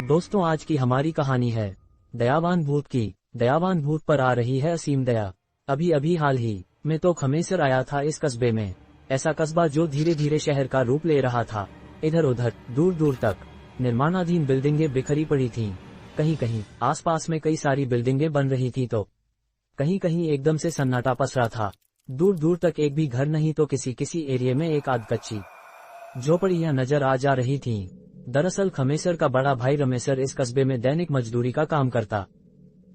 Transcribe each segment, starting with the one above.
दोस्तों, आज की हमारी कहानी है दयावान भूत की। दयावान भूत पर आ रही है असीम दया। अभी अभी हाल ही में तो खमेसर आया था इस कस्बे में। ऐसा कस्बा जो धीरे धीरे शहर का रूप ले रहा था। इधर उधर दूर दूर तक निर्माणाधीन बिल्डिंगें बिखरी पड़ी थीं। कहीं कहीं आसपास में कई सारी बिल्डिंगें बन रही थी तो कहीं कहीं एकदम से सन्नाटा पसरा था। दूर दूर तक एक भी घर नहीं तो किसी किसी एरिया में एक आध कच्ची झोपड़ियां नजर आ जा रही थीं। दरअसल खमेसर का बड़ा भाई रमेसर इस कस्बे में दैनिक मजदूरी का काम करता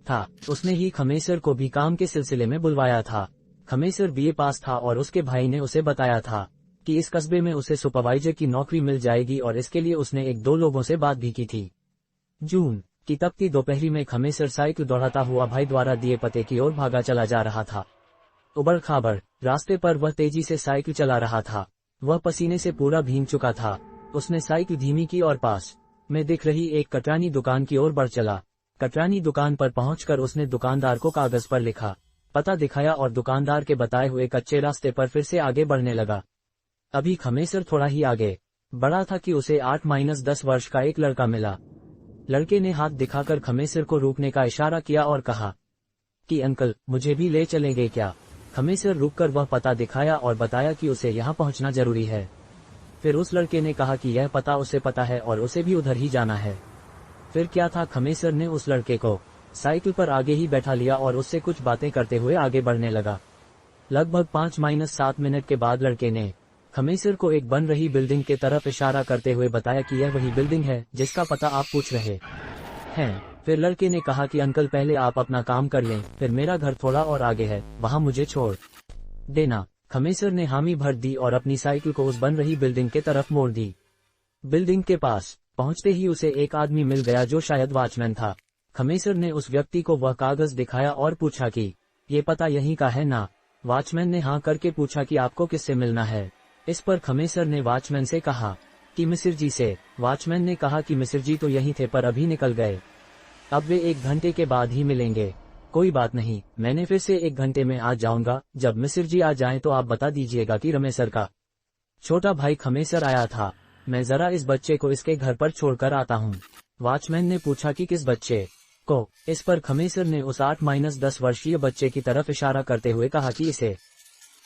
था। उसने ही खमेसर को भी काम के सिलसिले में बुलवाया था। खमेसर बीए पास था और उसके भाई ने उसे बताया था कि इस कस्बे में उसे सुपरवाइजर की नौकरी मिल जाएगी और इसके लिए उसने एक दो लोगों से बात भी की थी। जून की तपती दोपहरी में खमेसर साइकिल दौड़ाता हुआ भाई द्वारा दिए पते की ओर भागा चला जा रहा था। उबड़ खाबड़ रास्ते पर वह तेजी से साइकिल चला रहा था। वह पसीने से पूरा भीग चुका था। उसने साइकिल धीमी की और पास में दिख रही एक कटरानी दुकान की ओर बढ़ चला। कटरानी दुकान पर पहुंचकर उसने दुकानदार को कागज पर लिखा पता दिखाया और दुकानदार के बताए हुए कच्चे रास्ते पर फिर से आगे बढ़ने लगा। अभी खमेसर थोड़ा ही आगे बढ़ा था कि उसे 8-10 वर्ष का एक लड़का मिला। लड़के ने हाथ दिखाकर खमेसर को रोकने का इशारा किया और कहा कि अंकल, मुझे भी ले चलेंगे क्या? खमेसर रुककर वह पता दिखाया और बताया कि उसे यहाँ पहुँचना जरूरी है। फिर उस लड़के ने कहा कि यह पता उसे पता है और उसे भी उधर ही जाना है। फिर क्या था, खमेसर ने उस लड़के को साइकिल पर आगे ही बैठा लिया और उससे कुछ बातें करते हुए आगे बढ़ने लगा। लगभग 5-7 मिनट के बाद लड़के ने खमेसर को एक बन रही बिल्डिंग के तरफ इशारा करते हुए बताया कि यह वही बिल्डिंग है जिसका पता आप पूछ रहे हैं। फिर लड़के ने कहा कि अंकल, पहले आप अपना काम कर लें, फिर मेरा घर थोड़ा और आगे है, वहां मुझे छोड़ देना। खमेसर ने हामी भर दी और अपनी साइकिल को उस बन रही बिल्डिंग के तरफ मोड़ दी। बिल्डिंग के पास पहुंचते ही उसे एक आदमी मिल गया जो शायद वॉचमैन था। खमेसर ने उस व्यक्ति को वह कागज दिखाया और पूछा कि ये पता यहीं का है ना? वॉचमैन ने हाँ करके पूछा कि आपको किससे मिलना है? इस पर खमेसर ने वॉचमैन से कहा कि मिसिर जी से। वॉचमैन ने कहा कि मिसिर जी तो यहीं थे पर अभी निकल गए, अब वे 1 घंटे के बाद ही मिलेंगे। कोई बात नहीं, मैंने फिर से 1 घंटे में आ जाऊंगा। जब मिसिर जी आ जाएं तो आप बता दीजिएगा कि रमेसर का छोटा भाई खमेसर आया था। मैं जरा इस बच्चे को इसके घर पर छोड़कर आता हूँ। वॉचमैन ने पूछा कि किस बच्चे को? इस पर खमेसर ने उस 8-10 वर्षीय बच्चे की तरफ इशारा करते हुए कहा कि इसे।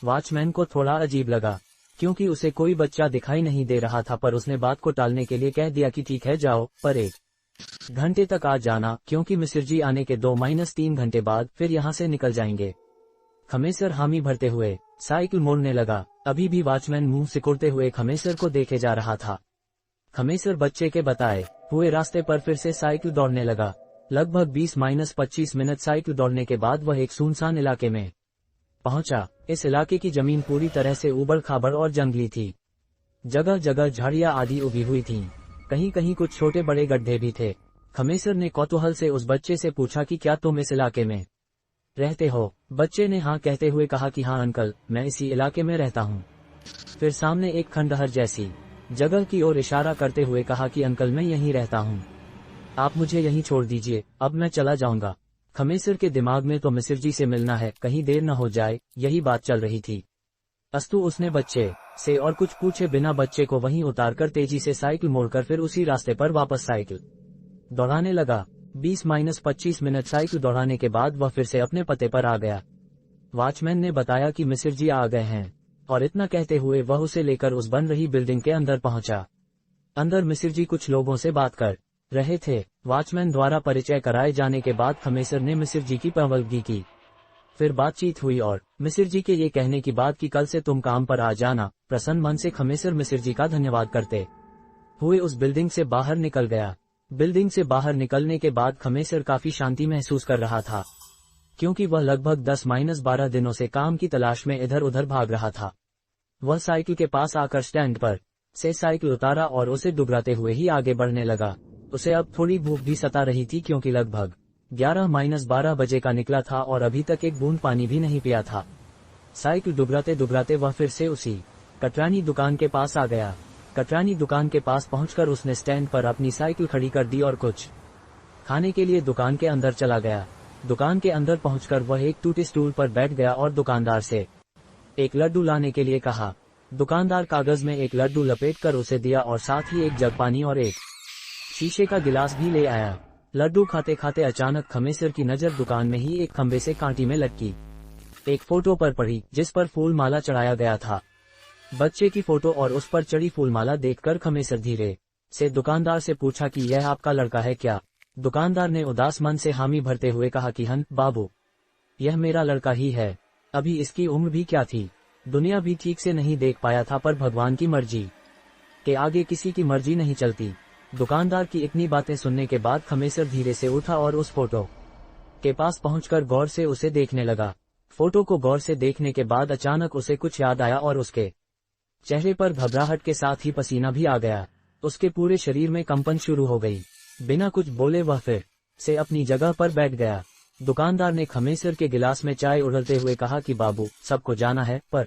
वॉचमैन को थोड़ा अजीब लगा क्योंकि उसे कोई बच्चा दिखाई नहीं दे रहा था, पर उसने बात को टालने के लिए कह दिया कि ठीक है जाओ, पर 1 घंटे तक आ जाना क्योंकि मिसिर जी आने के 2-3 घंटे बाद फिर यहाँ से निकल जाएंगे। खमेसर हामी भरते हुए साइकिल मोड़ने लगा। अभी भी वॉचमैन मुंह सिकुड़ते हुए खमेसर को देखे जा रहा था। खमेसर बच्चे के बताए हुए रास्ते पर फिर से साइकिल दौड़ने लगा। लगभग 20-25 मिनट साइकिल दौड़ने के बाद वह एक सुनसान इलाके में पहुंचा। इस इलाके की जमीन पूरी तरह से उबड़ खाबड़ और जंगली थी। जगह जगह झाड़ियां आदि उगी हुई थीं। कहीं कहीं कुछ छोटे बड़े गड्ढे भी थे। खमेसर ने कौतूहल से उस बच्चे से पूछा कि क्या तुम इस इलाके में रहते हो? बच्चे ने हाँ कहते हुए कहा कि हाँ अंकल, मैं इसी इलाके में रहता हूँ। फिर सामने एक खंडहर जैसी जगह की ओर इशारा करते हुए कहा कि अंकल, मैं यहीं रहता हूँ, आप मुझे यहीं छोड़ दीजिए, अब मैं चला जाऊंगा। खमेसर के दिमाग में तो मिसिर जी से मिलना है, कहीं देर न हो जाए, यही बात चल रही थी। अस्तु उसने बच्चे से और कुछ पूछे बिना बच्चे को वहीं उतारकर तेजी से साइकिल मोड़कर फिर उसी रास्ते पर वापस साइकिल दौड़ाने लगा। 20-25 मिनट साइकिल दौड़ाने के बाद वह फिर से अपने पते पर आ गया। वॉचमैन ने बताया कि मिसिर जी आ गए हैं और इतना कहते हुए वह उसे लेकर उस बन रही बिल्डिंग के अंदर पहुंचा। अंदर मिसिर जी कुछ लोगों से बात कर रहे थे। वॉचमैन द्वारा परिचय कराए जाने के बाद खमेसर ने मिसिर जी की पैरवी की। फिर बातचीत हुई और मिसिर जी के ये कहने की बात कि कल से तुम काम पर आ जाना। प्रसन्न मन से खमेसर मिसिर जी का धन्यवाद करते हुए उस बिल्डिंग से बाहर निकल गया। बिल्डिंग से बाहर निकलने के बाद खमेसर काफी शांति महसूस कर रहा था क्योंकि वह लगभग 10-12 दिनों से काम की तलाश में इधर उधर भाग रहा था। वह साइकिल के पास आकर स्टैंड पर से साइकिल उतारा और उसे डुबराते हुए ही आगे बढ़ने लगा। उसे अब थोड़ी भूख भी सता रही थी क्योंकि लगभग 11-12 बजे का निकला था और अभी तक एक बूंद पानी भी नहीं पिया था। साइकिल डुबराते डुबराते वह फिर से उसी कटरानी दुकान के पास आ गया। कटरानी दुकान के पास पहुंचकर उसने स्टैंड पर अपनी साइकिल खड़ी कर दी और कुछ खाने के लिए दुकान के अंदर चला गया। दुकान के अंदर पहुंचकर वह एक टूटे स्टूल पर बैठ गया और दुकानदार से एक लड्डू लाने के लिए कहा। दुकानदार कागज में एक लड्डू लपेटकर उसे दिया और साथ ही एक जग पानी और एक शीशे का गिलास भी ले आया। लड्डू खाते खाते अचानक खमेसर की नजर दुकान में ही एक खंबे से कांटी में लटकी एक फोटो पर पड़ी, जिस पर फूल माला चढ़ाया गया था। बच्चे की फोटो और उस पर चढ़ी फूलमाला देखकर खमेसर धीरे से दुकानदार से पूछा कि यह आपका लड़का है क्या? दुकानदार ने उदास मन से हामी भरते हुए कहा कि हन बाबू, यह मेरा लड़का ही है। अभी इसकी उम्र भी क्या थी, दुनिया भी ठीक से नहीं देख पाया था, पर भगवान की मर्जी के आगे किसी की मर्जी नहीं चलती। दुकानदार की इतनी बातें सुनने के बाद खमेसर धीरे से उठा और उस फोटो के पास पहुंचकर गौर से उसे देखने लगा। फोटो को गौर से देखने के बाद अचानक उसे कुछ याद आया और उसके चेहरे पर घबराहट के साथ ही पसीना भी आ गया। उसके पूरे शरीर में कंपन शुरू हो गई। बिना कुछ बोले वह फिर से अपनी जगह पर बैठ गया। दुकानदार ने खमेसर के गिलास में चाय उड़लते हुए कहा कि बाबू, सबको जाना है पर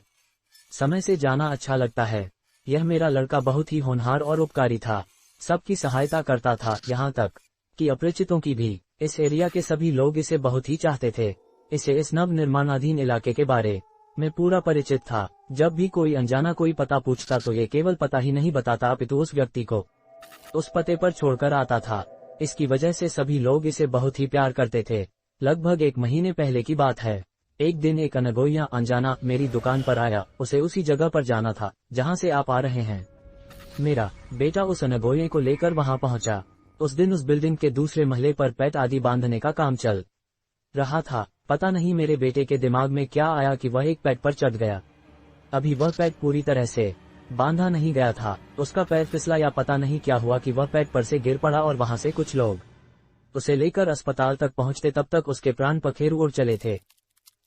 समय से जाना अच्छा लगता है। यह मेरा लड़का बहुत ही होनहार और उपकारी था, सबकी सहायता करता था, यहाँ तक कि अपरिचितों की भी। इस एरिया के सभी लोग इसे बहुत ही चाहते थे। इसे इस नव निर्माणाधीन इलाके के बारे में पूरा परिचित था। जब भी कोई अनजाना कोई पता पूछता तो ये केवल पता ही नहीं बताता, अपितु उस व्यक्ति को उस पते पर छोड़कर आता था। इसकी वजह से सभी लोग इसे बहुत ही प्यार करते थे। लगभग 1 महीने पहले की बात है। एक दिन एक अनगोया अनजाना मेरी दुकान पर आया। उसे उसी जगह पर जाना था जहां से आप आ रहे हैं। मेरा बेटा उस अनगोये को लेकर वहां पहुंचा। उस दिन उस बिल्डिंग के दूसरे महले पर पेट आदि बांधने का काम चल रहा था। पता नहीं मेरे बेटे के दिमाग में क्या आया कि वह एक पेट पर चढ़ गया। अभी वह पेट पूरी तरह से बांधा नहीं गया था। उसका पैर फिसला या पता नहीं क्या हुआ कि वह पेट पर से गिर पड़ा और वहां से कुछ लोग उसे लेकर अस्पताल तक पहुंचते तब तक उसके प्राण पखेरु उड़ चले थे।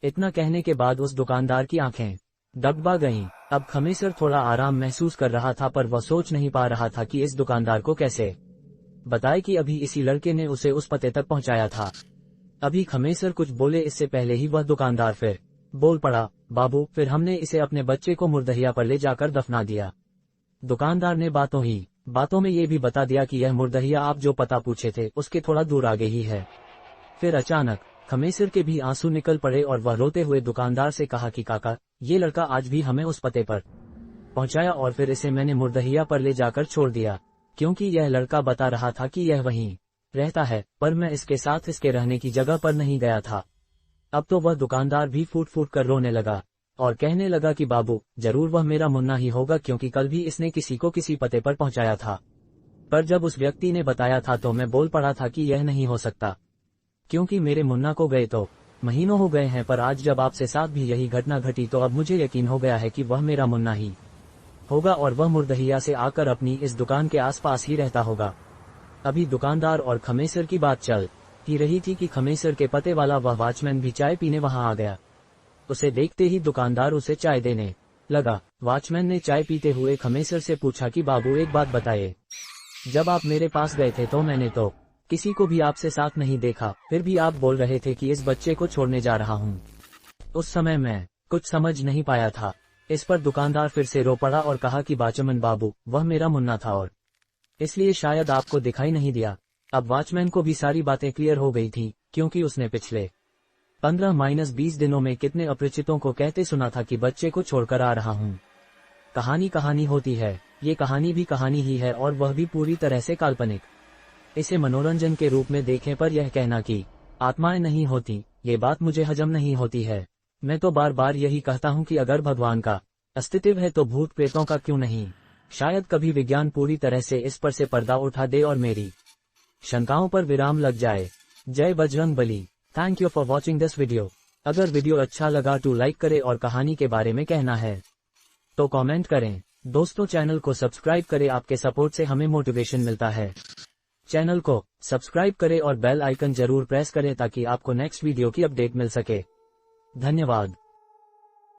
इतना कहने के बाद उस दुकानदार की आंखें डगमगा गईं। अब खमेसर थोड़ा आराम महसूस कर रहा था, पर वह सोच नहीं पा रहा था कि इस दुकानदार को कैसे बताए कि अभी इसी लड़के ने उसे उस पते तक पहुंचाया था। अभी खमेसर कुछ बोले इससे पहले ही वह दुकानदार फिर बोल पड़ा, बाबू, फिर हमने इसे अपने बच्चे को मुर्दहिया पर ले जाकर दफना दिया। दुकानदार ने बातों में ये भी बता दिया कि यह मुर्दहिया आप जो पता पूछे थे उसके थोड़ा दूर आगे ही है। फिर अचानक खमेसर के भी आंसू निकल पड़े और वह रोते हुए दुकानदार से कहा कि काका, ये लड़का आज भी हमें उस पते पर पहुंचाया और फिर इसे मैंने मुर्दहिया पर ले जाकर छोड़ दिया, क्योंकि यह लड़का बता रहा था कि यह वहीं रहता है, पर मैं इसके साथ इसके रहने की जगह पर नहीं गया था। अब तो वह दुकानदार भी फूट फूट कर रोने लगा और कहने लगा कि बाबू, जरूर वह मेरा मुन्ना ही होगा, क्योंकि कल भी इसने किसी को किसी पते पर पहुंचाया था। पर जब उस व्यक्ति ने बताया था तो मैं बोल पड़ा था कि यह नहीं हो सकता, क्योंकि मेरे मुन्ना को गए तो महीनों हो गए हैं, पर आज जब आपसे साथ भी यही घटना घटी तो अब मुझे यकीन हो गया है कि वह मेरा मुन्ना ही होगा और वह मुर्दहिया से आकर अपनी इस दुकान के आसपास ही रहता होगा। अभी दुकानदार और खमेसर की बात चल ही रही थी कि खमेसर के पते वाला वह वॉचमैन भी चाय पीने वहां आ गया। उसे देखते ही दुकानदार उसे चाय देने लगा। वॉचमैन ने चाय पीते हुए खमेसर से पूछा कि बाबू, एक बात बताइए, जब आप मेरे पास गए थे तो मैंने तो किसी को भी आपसे साथ नहीं देखा, फिर भी आप बोल रहे थे कि इस बच्चे को छोड़ने जा रहा हूँ। उस समय मैं कुछ समझ नहीं पाया था। इस पर दुकानदार फिर से रो पड़ा और कहा कि वॉचमैन बाबू, वह मेरा मुन्ना था और इसलिए शायद आपको दिखाई नहीं दिया। अब वॉचमैन को भी सारी बातें क्लियर हो गई थी, क्योंकि उसने पिछले 15-20 दिनों में कितने अपरिचितों को कहते सुना था कि बच्चे को छोड़कर आ रहा हूँ। कहानी होती है, ये कहानी भी कहानी ही है और वह भी पूरी तरह से काल्पनिक। इसे मनोरंजन के रूप में देखें, पर यह कहना कि आत्माएं नहीं होती, ये बात मुझे हजम नहीं होती है। मैं तो बार बार यही कहता हूँ कि अगर भगवान का अस्तित्व है तो भूत प्रेतों का क्यों नहीं। शायद कभी विज्ञान पूरी तरह से इस पर से पर्दा उठा दे और मेरी शंकाओं पर विराम लग जाए। जय Bajrang Bali. Thank you for watching this video. अगर वीडियो अच्छा लगा तो लाइक करें और कहानी के बारे में कहना है तो कमेंट करें। दोस्तों, चैनल को सब्सक्राइब करें, आपके सपोर्ट से हमें मोटिवेशन मिलता है। चैनल को सब्सक्राइब करें और बेल आइकन जरूर प्रेस करें ताकि आपको नेक्स्ट वीडियो की अपडेट मिल सके। धन्यवाद।